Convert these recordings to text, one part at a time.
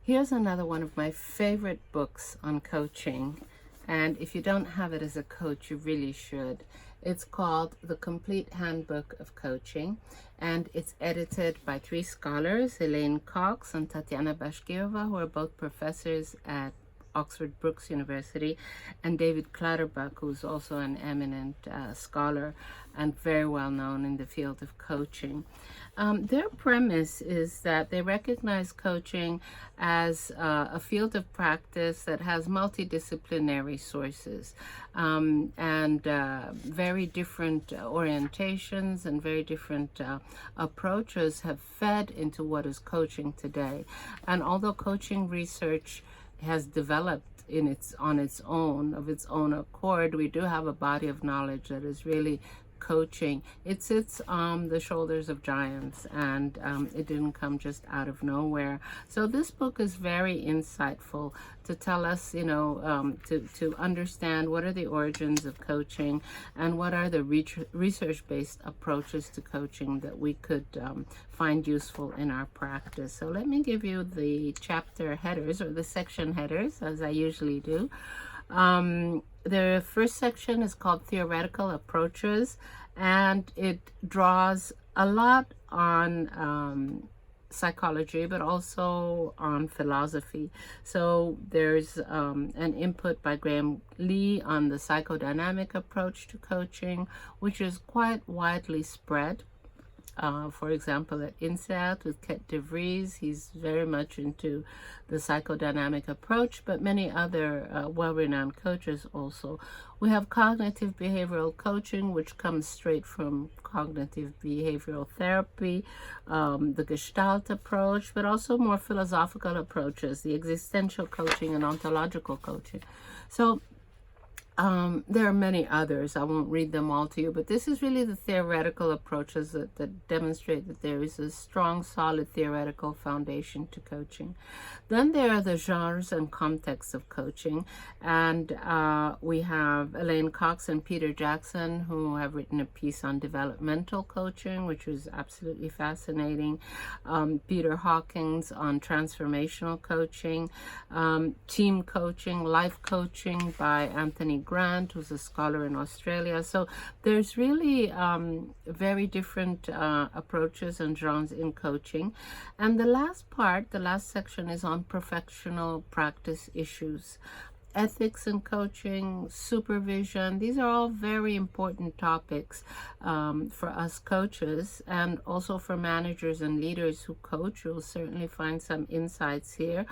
Here's another one of my favorite books on coaching, and if you don't have it as a coach, you really should. It's called The Complete Handbook of Coaching, and it's edited by three scholars, Elaine Cox and Tatiana Bachkirova, who are both professors at Oxford Brookes University, and David Clutterbuck, who's also an eminent scholar and very well known in the field of coaching. Their premise is that they recognize coaching as a field of practice that has multidisciplinary sources and very different orientations and very different approaches have fed into what is coaching today. And although coaching research has developed on its own, of its own accord, we do have a body of knowledge that is really coaching. It sits on the shoulders of giants, and it didn't come just out of nowhere. So this book is very insightful to tell us, to understand what are the origins of coaching and what are the research-based approaches to coaching that we could find useful in our practice. So let me give you the chapter headers, or the section headers, as I usually do. The first section is called Theoretical Approaches, and it draws a lot on psychology, but also on philosophy. So there's an input by Graham Lee on the psychodynamic approach to coaching, which is quite widely spread. For example, at INSEAD with Ket de Vries, he's very much into the psychodynamic approach, but many other well-renowned coaches also. We have cognitive behavioral coaching, which comes straight from cognitive behavioral therapy, the Gestalt approach, but also more philosophical approaches, the existential coaching and ontological coaching. So there are many others. I won't read them all to you, but this is really the theoretical approaches that demonstrate that there is a strong, solid theoretical foundation to coaching. Then there are the genres and contexts of coaching, and we have Elaine Cox and Peter Jackson, who have written a piece on developmental coaching, which was absolutely fascinating. Peter Hawkins on transformational coaching, team coaching, life coaching by Anthony Grant, who's a scholar in Australia. So there's really very different approaches and genres in coaching. And the last section is on professional practice issues. Ethics in coaching, supervision, these are all very important topics for us coaches, and also for managers and leaders who coach. You'll certainly find some insights here,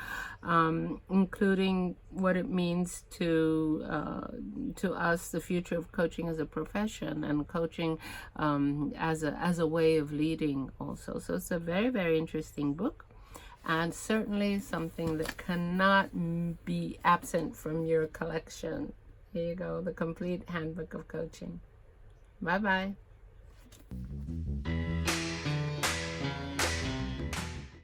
including what it means to us, the future of coaching as a profession, and coaching as a way of leading also. So it's a very, very interesting book, and certainly something that cannot be absent from your collection. Here you go, The Complete Handbook of Coaching. Bye-bye.